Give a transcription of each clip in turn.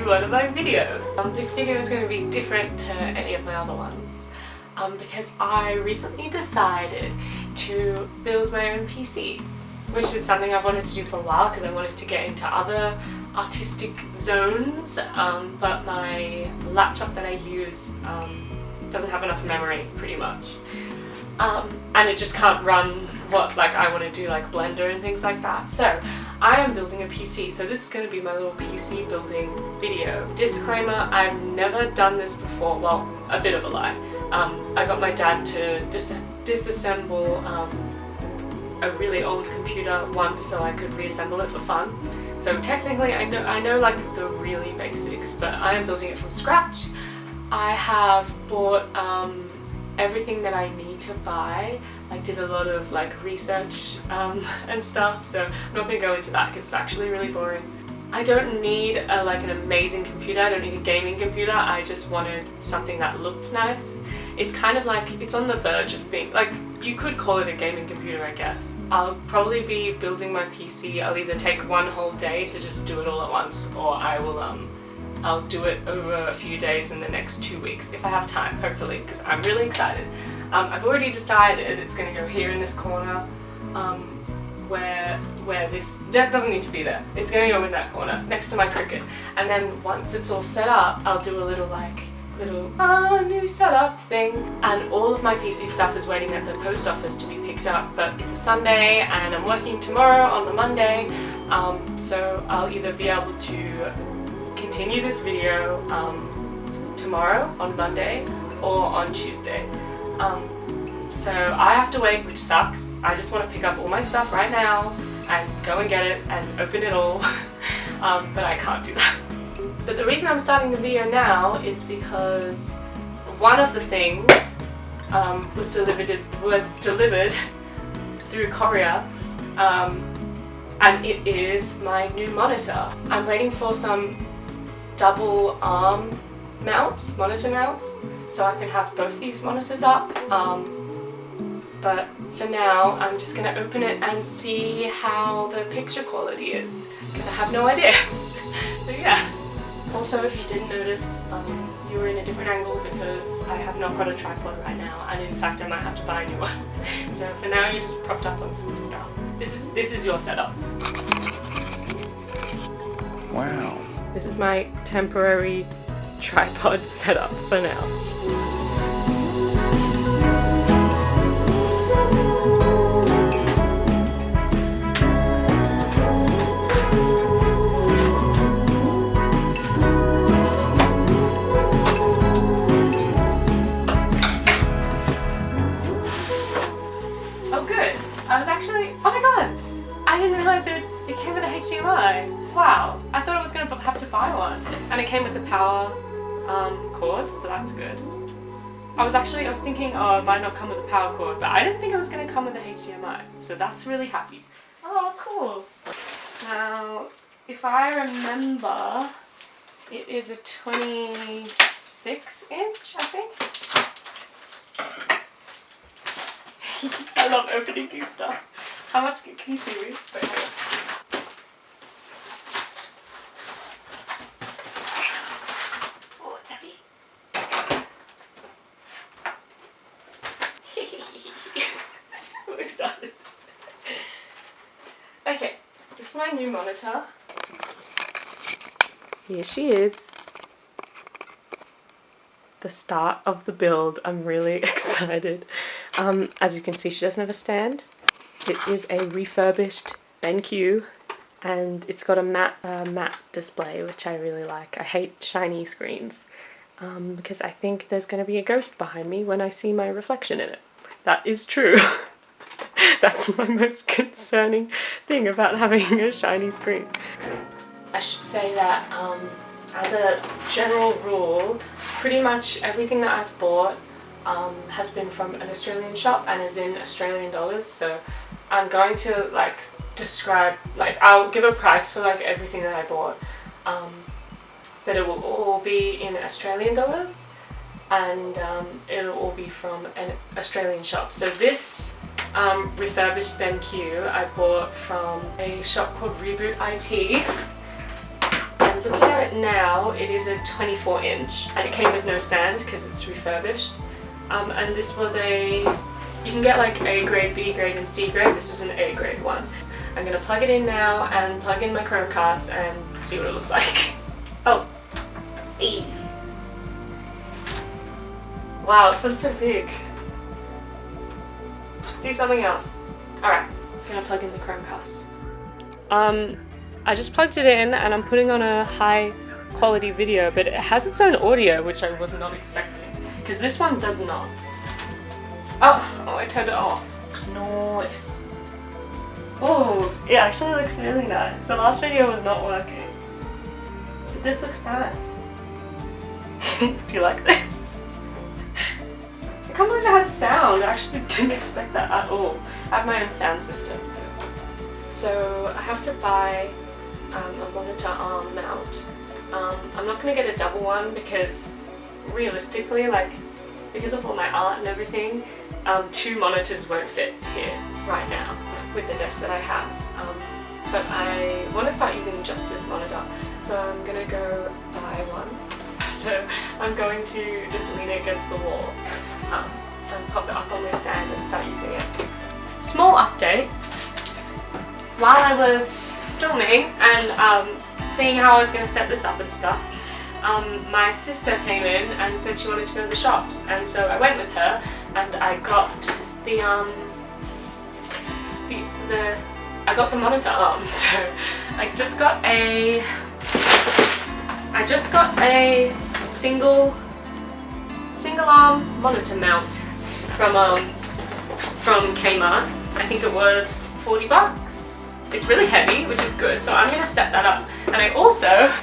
one of my videos. This video is going to be different to any of my other ones because I recently decided to build my own PC, which is something I've wanted to do for a while because I wanted to get into other artistic zones, but my laptop that I use doesn't have enough memory pretty much, and it just can't run what I want to do, like Blender and things like that. So I am building a PC, so this is going to be my little PC building video. Disclaimer, I've never done this before, well, a bit of a lie. I got my dad to disassemble a really old computer once so I could reassemble it for fun. So technically I know like the really basics, but I am building it from scratch. I have bought everything that I need to buy. I did a lot of research and stuff, so I'm not going to go into that because it's actually really boring. I don't need an amazing computer, I don't need a gaming computer, I just wanted something that looked nice. It's kind of it's on the verge of being, you could call it a gaming computer, I guess. I'll probably be building my PC. I'll either take one whole day to just do it all at once, or I'll do it over a few days in the next 2 weeks if I have time, hopefully, because I'm really excited. I've already decided it's going to go here in this corner, where that doesn't need to be there. It's going to go in that corner next to my Cricut, and then once it's all set up, I'll do a little new setup thing. And all of my PC stuff is waiting at the post office to be picked up, but it's a Sunday and I'm working tomorrow on the Monday, so I'll either be able to continue this video tomorrow on Monday or on Tuesday. So I have to wait, which sucks. I just want to pick up all my stuff right now and go and get it and open it all, but I can't do that. But the reason I'm starting the video now is because one of the things was delivered through courier, and it is my new monitor. I'm waiting for some double arm mounts, monitor mounts, so I can have both these monitors up. But for now, I'm just going to open it and see how the picture quality is, because I have no idea. So yeah. Also, if you didn't notice, you were in a different angle because I have not got a tripod right now, and in fact I might have to buy a new one. So for now you're just propped up on some stuff. This is your setup. Wow. This is my temporary tripod setup for now. Oh my god! I didn't realise it came with a HDMI. Wow, I thought I was going to have to buy one. And it came with the power cord, so that's good. I was thinking, oh, it might not come with a power cord, but I didn't think it was going to come with a HDMI, so that's really happy. Oh, cool. Now, if I remember, it is a 26 inch, I think. I love opening new stuff. How much can you see me? Wait, hang on. Oh, it's heavy. I'm excited. Okay, this is my new monitor. Here she is. The start of the build. I'm really excited. As you can see, she doesn't have a stand. It is a refurbished BenQ, and it's got a matte display, which I really like. I hate shiny screens because I think there's going to be a ghost behind me when I see my reflection in it. That is true. That's my most concerning thing about having a shiny screen. I should say that as a general rule, pretty much everything that I've bought has been from an Australian shop and is in Australian dollars, so I'm going to describe, I'll give a price for everything that I bought, but it will all be in Australian dollars, and it'll all be from an Australian shop. So this refurbished BenQ I bought from a shop called Reboot IT, and And looking at it now, it is a 24-inch, and it came with no stand because it's refurbished. And this was a, you can get like A grade, B grade and C grade. This was an A grade one. I'm gonna plug it in now and plug in my Chromecast and see what it looks like. Oh, eee. Wow, it feels so big. Do something else. Alright, I'm gonna plug in the Chromecast. I just plugged it in and I'm putting on a high quality video, but it has its own audio, which I was not expecting. Because this one does not. Oh, I turned it off. Looks nice. Oh, it actually looks really nice. The last video was not working. But this looks nice. Do you like this? I can't believe it has sound. I actually didn't expect that at all. I have my own sound system. So I have to buy a monitor arm mount. I'm not going to get a double one because realistically, like, because of all my art and everything, 2 monitors won't fit here right now with the desk that I have. But I want to start using just this monitor, so I'm going to go buy one. So I'm going to just lean it against the wall and pop it up on my stand and start using it. Small update. While I was filming and seeing how I was going to set this up and stuff, my sister came in and said she wanted to go to the shops, and so I went with her and I got the monitor arm. So I just got a single arm monitor mount from Kmart. I think it was 40 bucks. It's really heavy, which is good, so I'm going to set that up. And I also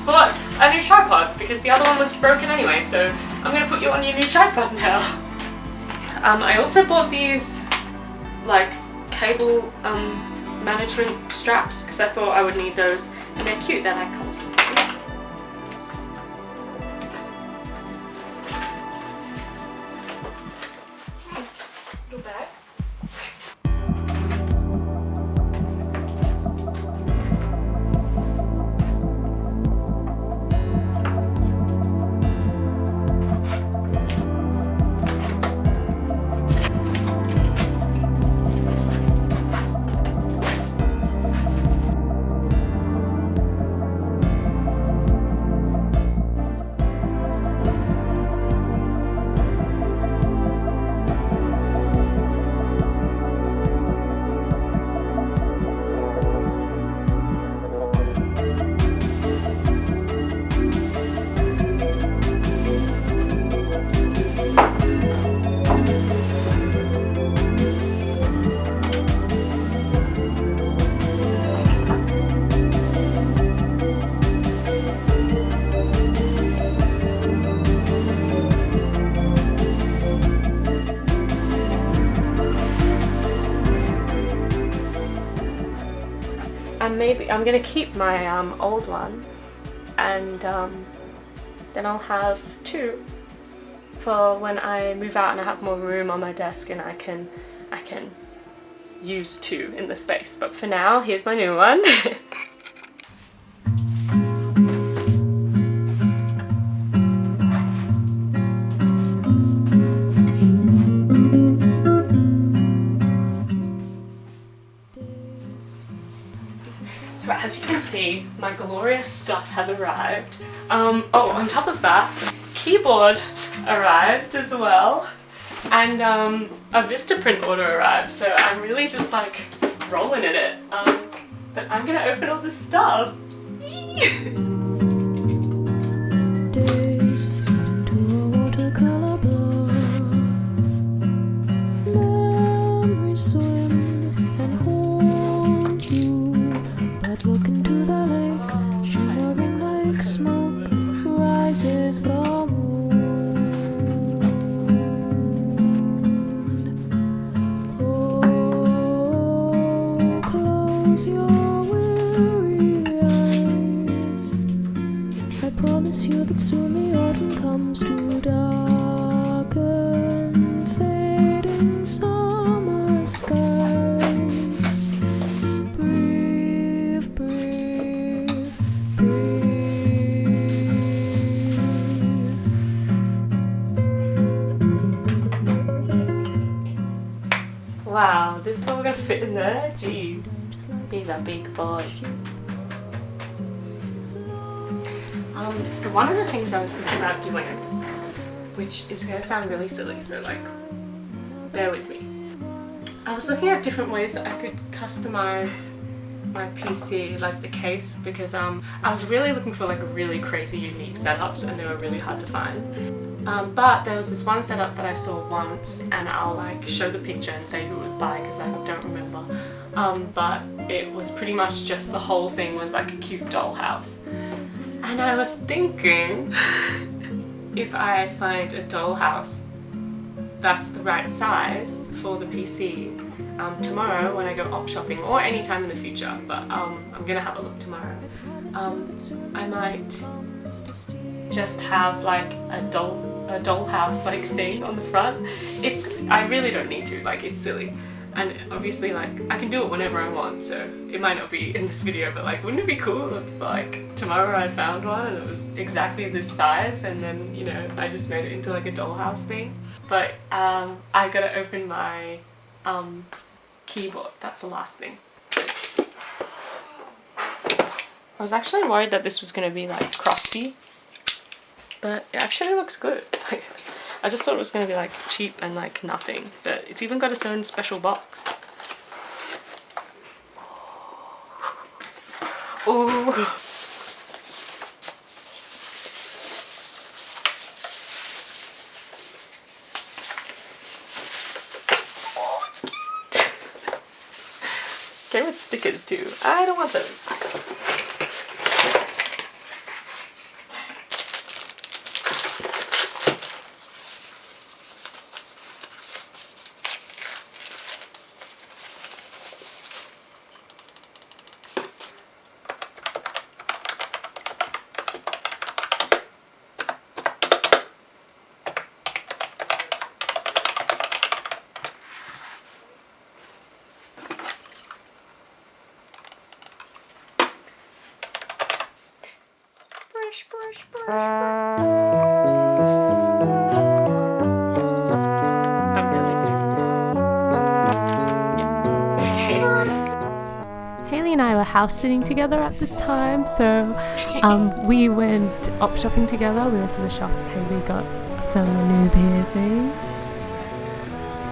bought a new tripod because the other one was broken anyway, so I'm going to put you on your new tripod now. I also bought these like cable management straps because I thought I would need those, and they're cute, they're like colourful. Little bag. Maybe I'm gonna keep my old one, and then I'll have 2 for when I move out and I have more room on my desk and I can use 2 in the space. But for now, here's my new one. So as you can see, my glorious stuff has arrived. Oh, on top of that, keyboard arrived as well, and a Vistaprint order arrived, so I'm really just like rolling in it. But I'm gonna open all this stuff. Look into the lake, shimmering like smoke, rises the moon. Oh, close your weary eyes. I promise you that soon the autumn comes to darken fading summer skies. Breathe, breathe, breathe. Wow, this is all gonna fit in there? Jeez. He's a big boy. So one of the things I was thinking about doing, which is gonna sound really silly, so like, bear with me. I was looking at different ways that I could customize my PC, like the case, because I was really looking for like really crazy unique setups and they were really hard to find. But there was this one setup that I saw once, and I'll like show the picture and say who it was by because I don't remember. But it was pretty much just the whole thing was like a cute dollhouse. And I was thinking, if I find a dollhouse that's the right size for the PC, tomorrow when I go op shopping, or any time in the future, but I'm gonna have a look tomorrow, I might just have like a dollhouse like thing on the front. I really don't need to, like, it's silly. And obviously, like, I can do it whenever I want, so it might not be in this video, but like, wouldn't it be cool if like tomorrow I found one and it was exactly this size, and then, you know, I just made it into like a dollhouse thing. But I gotta open my keyboard. That's the last thing. I was actually worried that this was gonna be like crusty, but it actually looks good. Like, I just thought it was going to be like cheap and like nothing, but it's even got its own special box. Ooh. Came with stickers too. I don't want those. Brush. I'm really sorry. Yeah. Haley and I were house sitting together at this time, so we went op shopping together. We went to the shops. Haley got some new piercings.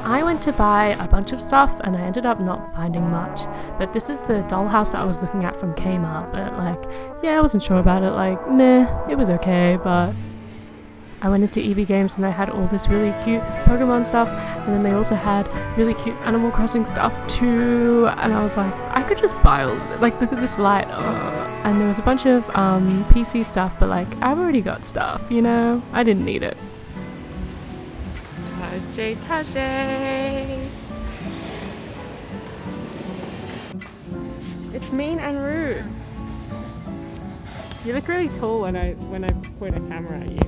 I went to buy a bunch of stuff and I ended up not finding much, but this is the dollhouse that I was looking at from Kmart, but like, yeah, I wasn't sure about it, like, meh, it was okay. But I went into EB Games and they had all this really cute Pokemon stuff, and then they also had really cute Animal Crossing stuff too, and I was like, I could just buy all of it. Like, look at this light, and there was a bunch of PC stuff, but like, I've already got stuff, you know, I didn't need it. Taje. It's mean and rude. You look really tall when I point a camera at you.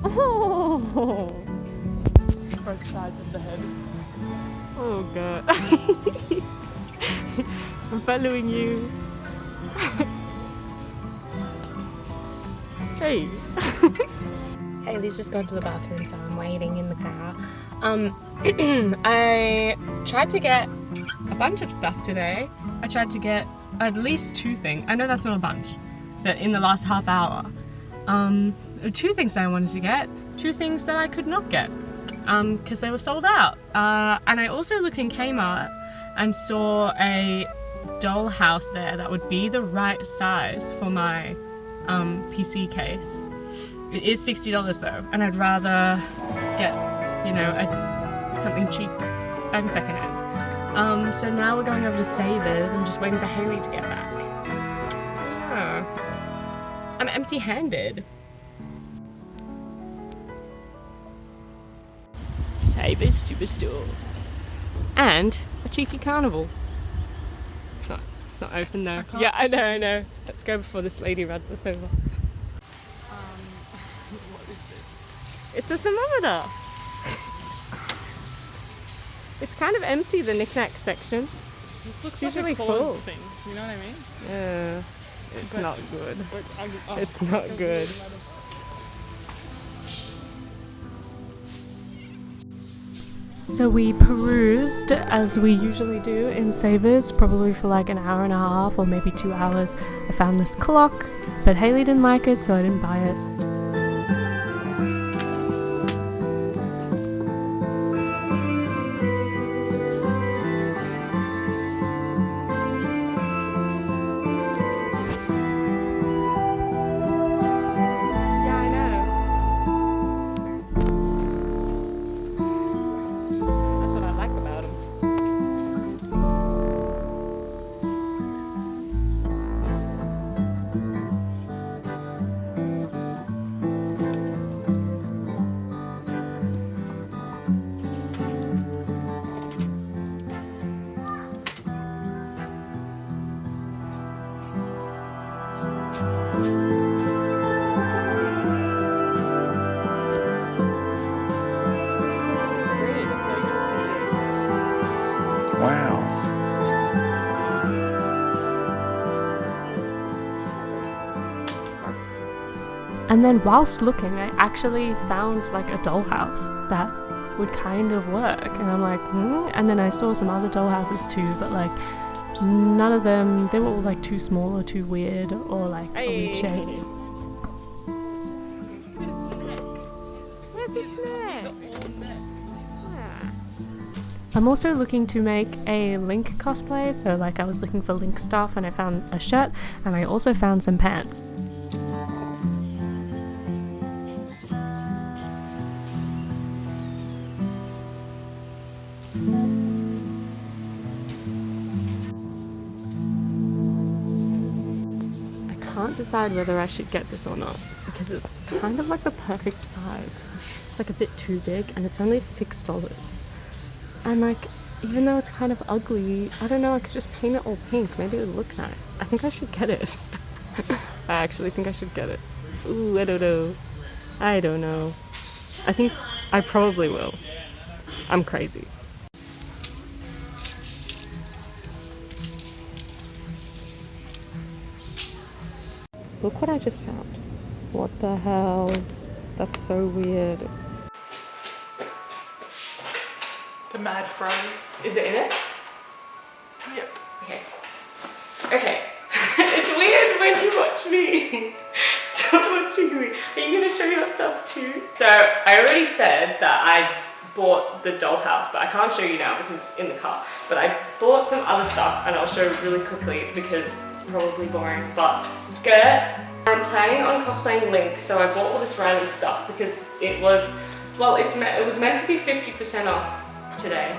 Oh! Both sides of the head. Oh god. I'm following you. Hey. Haley's just gone to the bathroom, so I'm waiting in the car. I tried to get a bunch of stuff today. I tried to get at least 2 things. I know that's not a bunch, but in the last half hour. 2 things that I wanted to get, 2 things that I could not get, because they were sold out. And I also looked in Kmart and saw a dollhouse there that would be the right size for my PC case. It is $60 though, and I'd rather get, you know, something cheap and secondhand. So now we're going over to Savers. I'm just waiting for Haley to get back. Yeah. I'm empty-handed. Savers Superstore. And a cheeky carnival. It's not open though. Yeah, I know. Let's go before this lady runs us over. What is this? It's a thermometer. It's kind of empty, the knick-knack section. This looks it's like usually a cool thing, you know what I mean? Yeah, it's But- not good. It's ugly. Oh, It's not good. So we perused as we usually do in Savers, probably for like an hour and a half or maybe 2 hours. I found this clock, but Haley didn't like it, so I didn't buy it. Wow. And then whilst looking, I actually found like a dollhouse that would kind of work. And I'm like, And then I saw some other dollhouses too, but like none of them, they were all like too small or too weird or like a weird shape. Where's his neck? I'm also looking to make a Link cosplay, so like I was looking for Link stuff and I found a shirt and I also found some pants. I can't decide whether I should get this or not because it's kind of like the perfect size. It's like a bit too big and it's only $6. And like, even though it's kind of ugly, I don't know, I could just paint it all pink. Maybe it would look nice. I think I should get it. I actually think I should get it. Ooh, I don't know. I don't know. I think I probably will. I'm crazy. Look what I just found. What the hell? That's so weird. The mad fro. Is it in it? Yep. Okay. Okay. It's weird when you watch me. Stop watching me. Are you gonna show your stuff too? So I already said that I bought the dollhouse, but I can't show you now because it's in the car. But I bought some other stuff and I'll show really quickly because it's probably boring. But skirt. I'm planning on cosplaying Link, so I bought all this random stuff because it was, well, it was meant to be 50% off today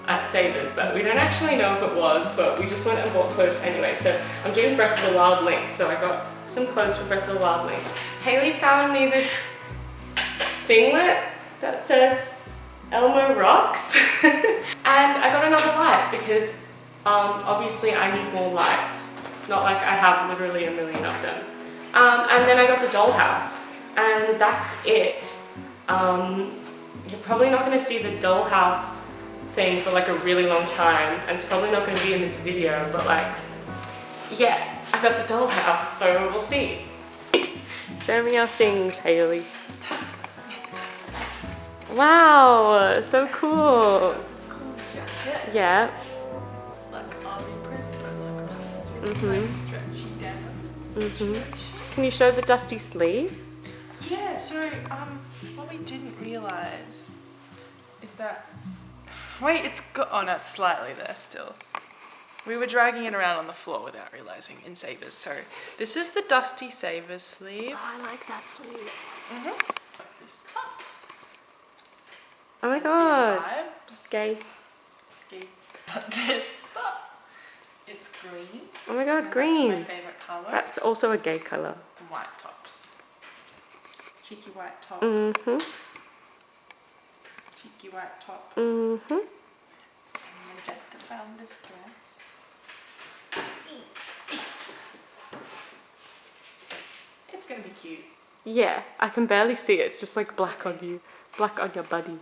at Savers, but we don't actually know if it was, but we just went and bought clothes anyway. So I'm doing Breath of the Wild Link, so I got some clothes for Breath of the Wild Link. Haley found me this singlet that says Elmo rocks. And I got another light because obviously I need more lights. Not like I have literally a million of them. And then I got the dollhouse, and that's it. You're probably not going to see the dollhouse thing for like a really long time, and it's probably not going to be in this video, but like, yeah, I got the dollhouse, so we'll see. Show me your things, Haley. Wow, so cool. It's called jacket. Yeah. It's like army print, but it's like plastic. It's Mhm. like stretchy denim. Mhm. Can you show the dusty sleeve? Yeah, so what we didn't realise is that, wait, it's got, oh no, it's slightly there still. We were dragging it around on the floor without realising in Savers. So this is the dusty Savers sleeve. Oh, I like that sleeve. Like this top. Oh my Lesbian god. vibes. Gay. Gay. This top. It's green. Oh my god, And green. That's my favourite colour. That's also a gay colour. Some white tops. Cheeky white top. Mm-hmm. Cheeky white top. Mm-hmm. And Magenta found this dress. It's gonna be cute. Yeah, I can barely see it. It's just like black on you. Black on your body.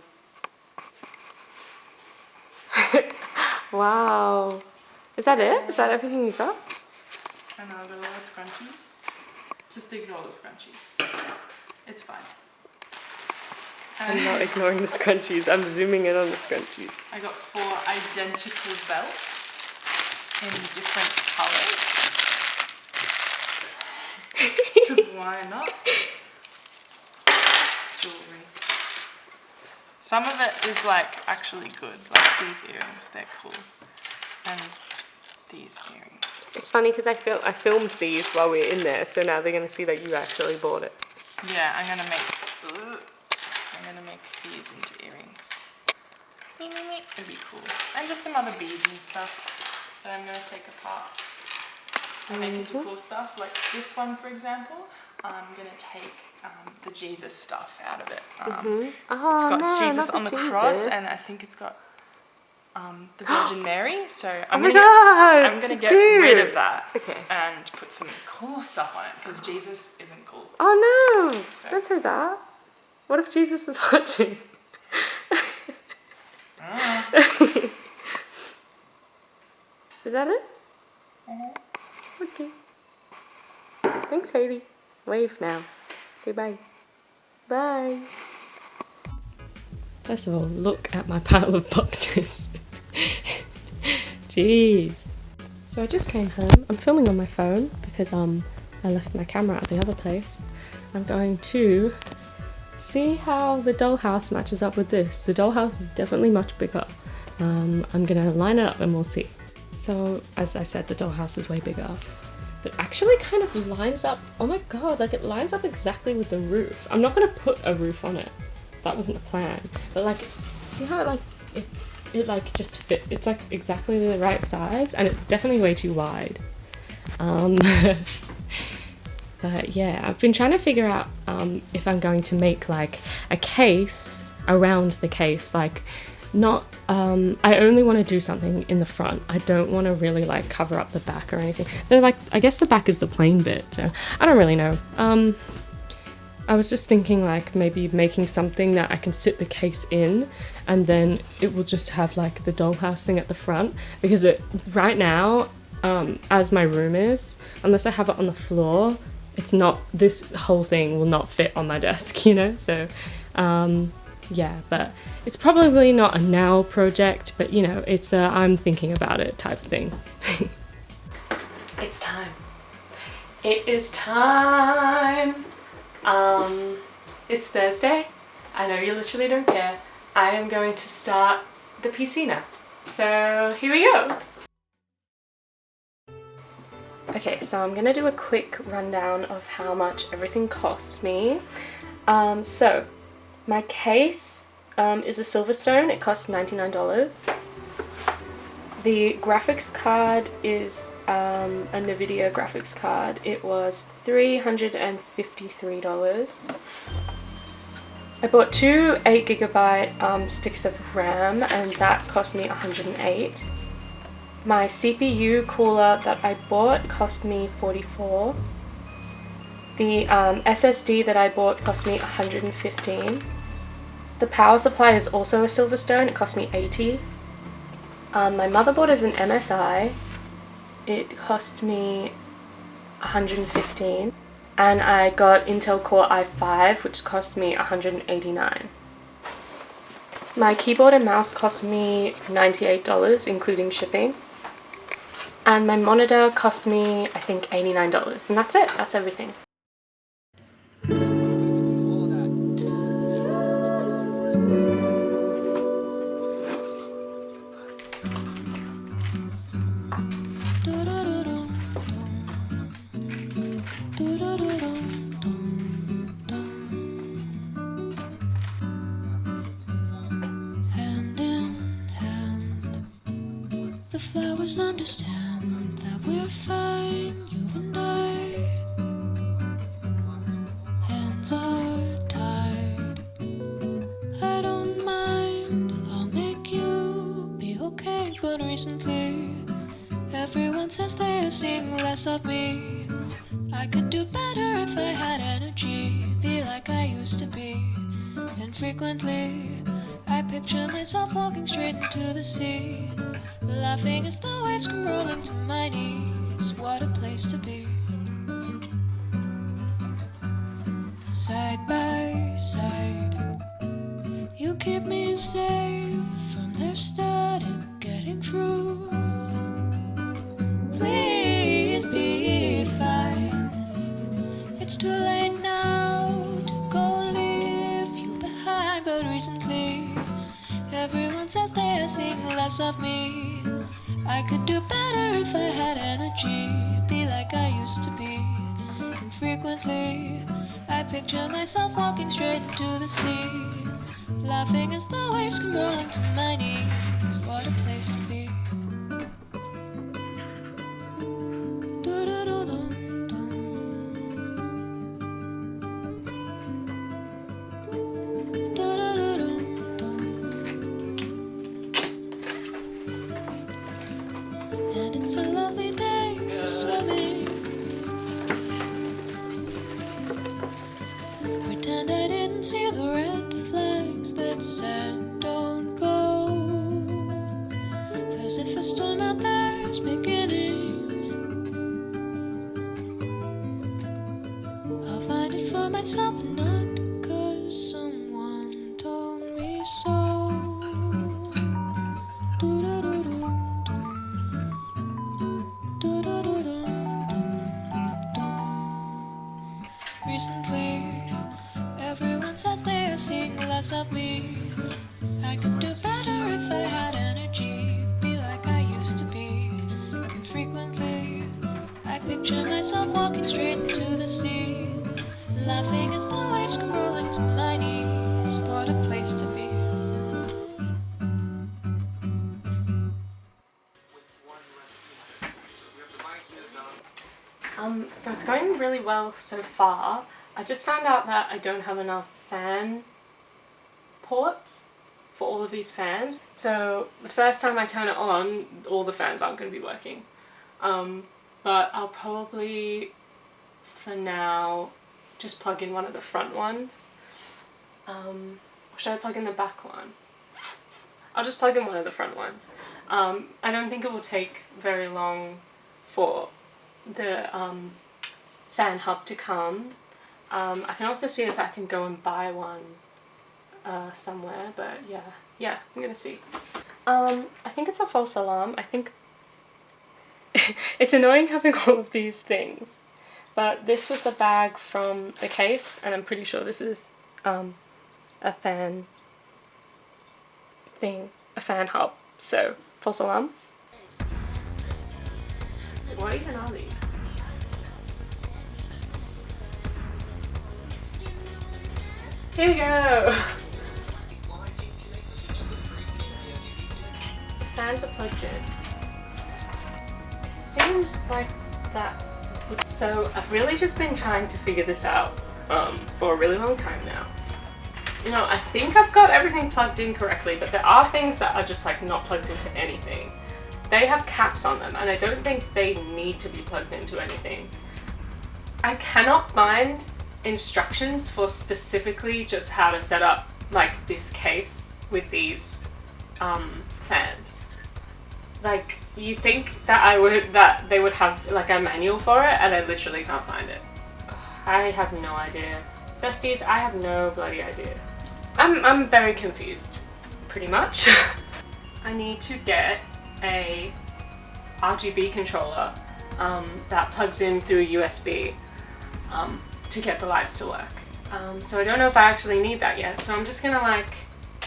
Wow. Is that it? Is that everything you got? And I'll go with scrunchies. Just ignore the scrunchies. It's fine. I'm not ignoring the scrunchies. I'm zooming in on the scrunchies. I got 4 identical belts in different colours. Because why not? Jewelry. Some of it is like actually good, like these earrings, they're cool. And these earrings. It's funny because I filmed these while we were in there, so now they're going to see that you actually bought it. Yeah, I'm gonna make these into earrings. It'd be cool. And just some other beads and stuff that I'm gonna take apart and make into cool stuff. Like this one, for example, I'm gonna take the Jesus stuff out of it. It's got Jesus on the cross, and I think it's got the Virgin Mary. So I'm gonna get rid of that and put some cool stuff on it because Jesus isn't cool. Oh no! So. Don't say that. What if Jesus is watching? Is that it? Okay. Thanks, Heidi. Wave now. Say bye. Bye. First of all, look at my pile of boxes. Jeez. So I just came home. I'm filming on my phone because I left my camera at the other place. I'm going to see how the dollhouse matches up with this. The dollhouse is definitely much bigger. I'm gonna line it up and we'll see. So as I said, the dollhouse is way bigger, but actually kind of lines up. Oh my god, like it lines up exactly with the roof. I'm not gonna put a roof on it. That wasn't the plan. But like, see how it like just fit. It's like exactly the right size, and it's definitely way too wide. But yeah, I've been trying to figure out if I'm going to make like a case around the case, like not, I only want to do something in the front. I don't want to really like cover up the back or anything. They're like, I guess the back is the plain bit, so I don't really know. I was just thinking like maybe making something that I can sit the case in, and then it will just have like the dollhouse thing at the front, because right now, as my room is, unless I have it on the floor, it's not, this whole thing will not fit on my desk, you know, so yeah, but it's probably not a now project, but you know, it's a I'm thinking about it type thing. It's time. It is time. It's Thursday. I know you literally don't care. I am going to start the PC now. So here we go. Okay, so I'm gonna do a quick rundown of how much everything cost me. So my case is a Silverstone. It costs $99. The graphics card is a NVIDIA graphics card. It was $353. I bought 2 8GB sticks of RAM, and that cost me $108. My CPU cooler that I bought cost me $44. The SSD that I bought cost me $115. The power supply is also a Silverstone. It cost me $80. My motherboard is an MSI. It cost me $115. And I got Intel Core i5, which cost me $189. My keyboard and mouse cost me $98, including shipping. And my monitor cost me, I think, $89. And that's it. That's everything. Hand in hand, the flowers understand that we're fine, you and I. Hands are tied, I don't mind, I'll make you be okay. But recently, everyone says they are seeing less of me. I could do better if I had energy, be like I used to be. And frequently, I picture myself walking straight into the sea, laughing as the waves come rolling to my knees. What a place to be. Side by side, You keep me safe from their static getting through. Please be fine. It's too late now to go leave you behind, but recently everyone says they are seeing less of me. I could do better if I had energy, be like I used to be. And frequently I picture myself walking straight into the sea, laughing as the waves come rolling to my knees. What a place to be. And it's a lovely day for swimming. Pretend I didn't see the red flags that said don't go, as if a storm out there is beginning. I'll find it for myself and not 'cause someone told me so. Recently, everyone says they are seeing less of me. I could do better if I had energy, be like I used to be. And frequently, I picture myself walking straight into the sea, laughing as the waves come rolling to my knees. What a place to be. So it's going really well so far. I just found out that I don't have enough fan ports for all of these fans. So the first time I turn it on, all the fans aren't going to be working. But I'll probably, for now, just plug in one of the front ones. Or should I plug in the back one? I'll just plug in one of the front ones. I don't think it will take very long for the fan hub to come. I can also see if I can go and buy one somewhere, but yeah, I'm gonna see. I think it's a false alarm. I think it's annoying having all of these things, but this was the bag from the case, and I'm pretty sure this is a fan thing, a fan hub. So false alarm. What even are these? Here we go! The fans are plugged in. It seems like that. So I've really just been trying to figure this out for a really long time now. You know, I think I've got everything plugged in correctly, but there are things that are just like not plugged into anything. They have caps on them, and I don't think they need to be plugged into anything. I cannot find instructions for specifically just how to set up like this case with these fans. Like, you think that they would have like a manual for it, and I literally can't find it. I have no idea. Besties, I have no bloody idea. I'm very confused, pretty much. I need to get a RGB controller that plugs in through USB to get the lights to work. So I don't know if I actually need that yet, so I'm just gonna like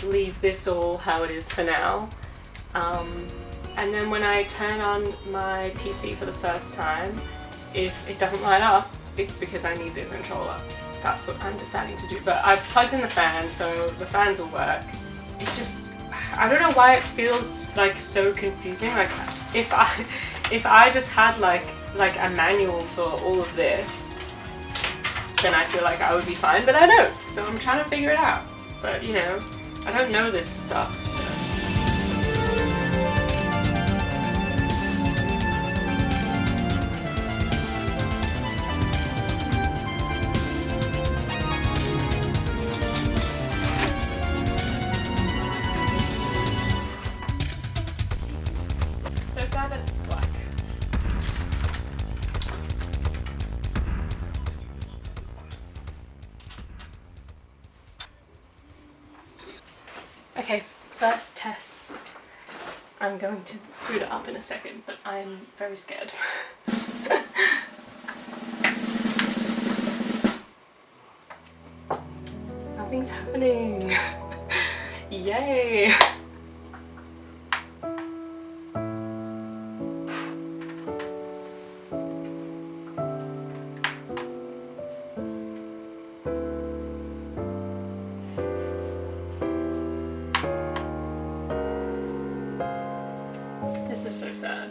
leave this all how it is for now. And then when I turn on my PC for the first time, if it doesn't light up, it's because I need the controller. That's what I'm deciding to do. But I've plugged in the fan, so the fans will work. It just, I don't know why it feels like so confusing. Like if I just had like a manual for all of this, then I feel like I would be fine, but I don't. So I'm trying to figure it out. But you know, I don't know this stuff. So. So sad that it's black. Okay, first test. I'm going to boot it up in a second, but I'm very scared. Nothing's happening. Yay! This is so sad.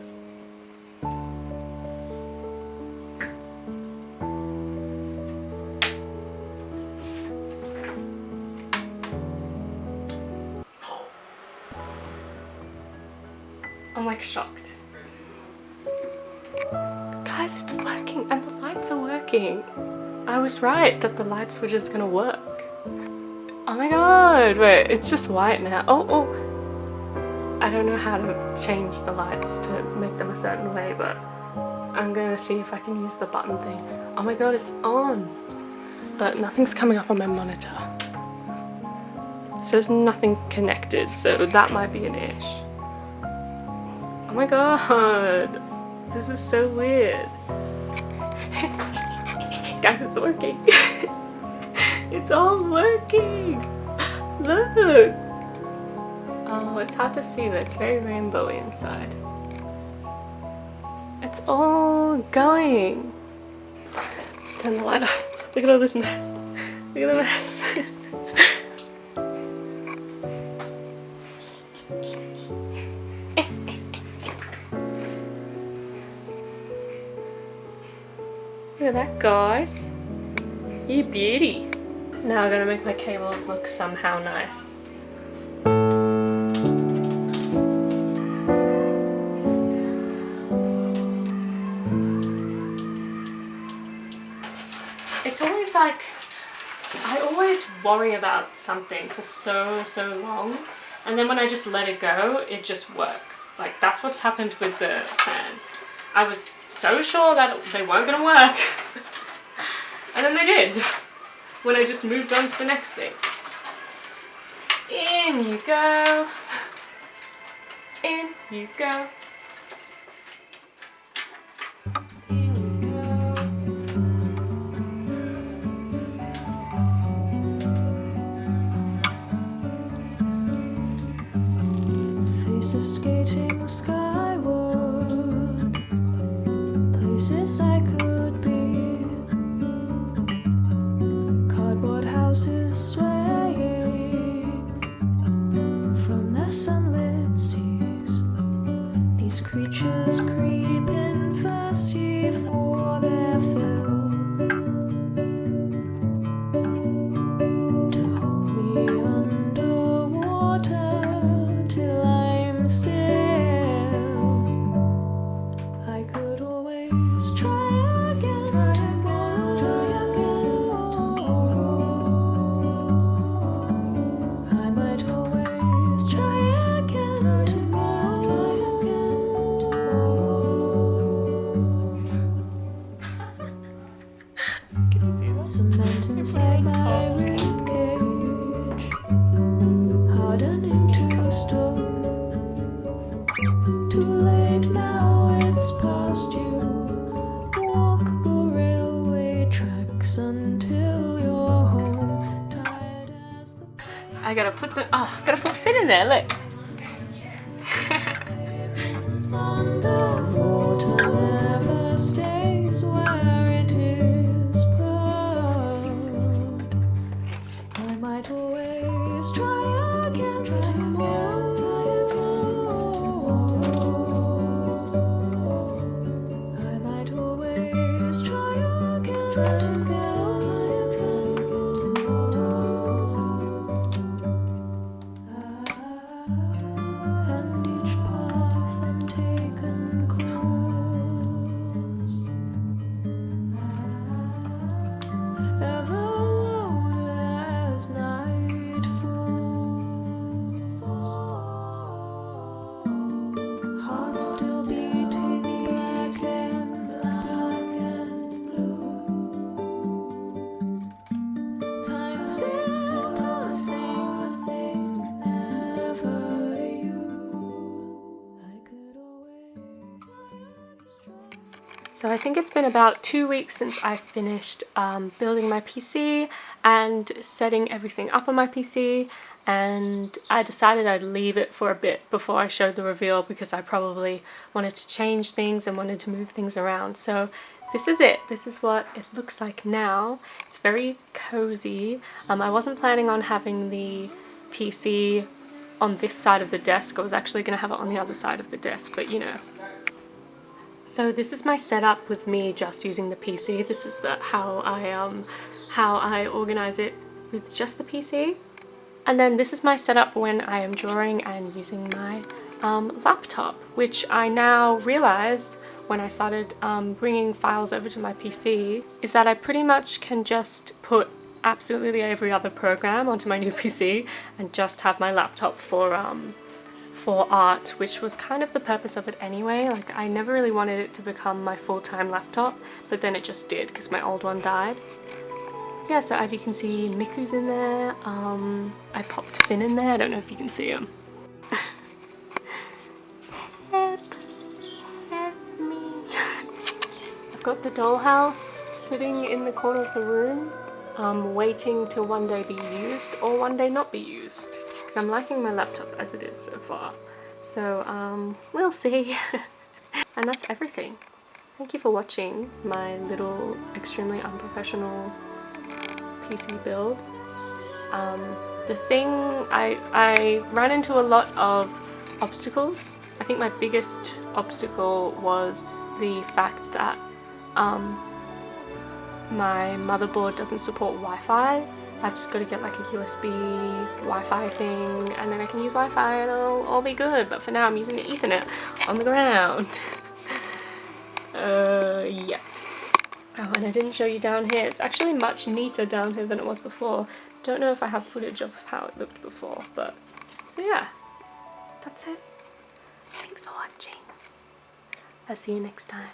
I'm like shocked. Guys, it's working and the lights are working. I was right that the lights were just gonna work. Oh my god, wait, it's just white now. Oh. I don't know how to change the lights to make them a certain way, but I'm gonna see if I can use the button thing. Oh my god, it's on. But nothing's coming up on my monitor. It says nothing connected, so that might be an ish. Oh my god, this is so weird. Guys, it's working. It's all working. Look. Oh, it's hard to see, but it's very rainbowy inside. It's all going. Let's turn the light on. Look at all this mess. Look at the mess. Look at that, guys. You beauty. Now I'm gonna make my cables look somehow nice. It's always like, I always worry about something for so long, and then when I just let it go, it just works. Like, that's what's happened with the fans. I was so sure that they weren't gonna work, and then they did, when I just moved on to the next thing. In you go. In you go. Faces skating skyward, places I could be, cardboard houses swaying from the sunlit seas. These creatures creep in thirsty for their fill, to hold me underwater till I'm still. I could always try again tomorrow. I might always try again tomorrow. Can you see that? Cement inside my ribcage, hardening to stone. Too late now, it's past you. Walk the railway tracks until you're home. Tired as the I gotta put some, gotta put Finn in there, look. pavement's underwater never stays where it is put. I might always try again tomorrow. I might always try again tomorrow. So I think it's been about 2 weeks since I finished building my PC and setting everything up on my PC, and I decided I'd leave it for a bit before I showed the reveal because I probably wanted to change things and wanted to move things around. So this is it. This is what it looks like now. It's very cozy. I wasn't planning on having the PC on this side of the desk. I was actually going to have it on the other side of the desk, but you know. So this is my setup with me just using the PC. This is how I organize it with just the PC. And then this is my setup when I am drawing and using my laptop, which I now realized when I started bringing files over to my PC is that I pretty much can just put absolutely every other program onto my new PC and just have my laptop for art, which was kind of the purpose of it anyway. Like, I never really wanted it to become my full-time laptop, but then it just did because my old one died. Yeah, so as you can see, Miku's in there. I popped Finn in there. I don't know if you can see him. Help me. I've got the dollhouse sitting in the corner of the room, waiting to one day be used or one day not be used. Because I'm liking my laptop as it is so far. So, we'll see. And that's everything. Thank you for watching my little extremely unprofessional PC build. The thing, I ran into a lot of obstacles. I think my biggest obstacle was the fact that my motherboard doesn't support Wi-Fi. I've just got to get like a USB Wi-Fi thing and then I can use Wi-Fi and it'll all be good. But for now I'm using Ethernet on the ground. Yeah. Oh, and I didn't show you down here. It's actually much neater down here than it was before. Don't know if I have footage of how it looked before, but so yeah, that's it. Thanks for watching. I'll see you next time.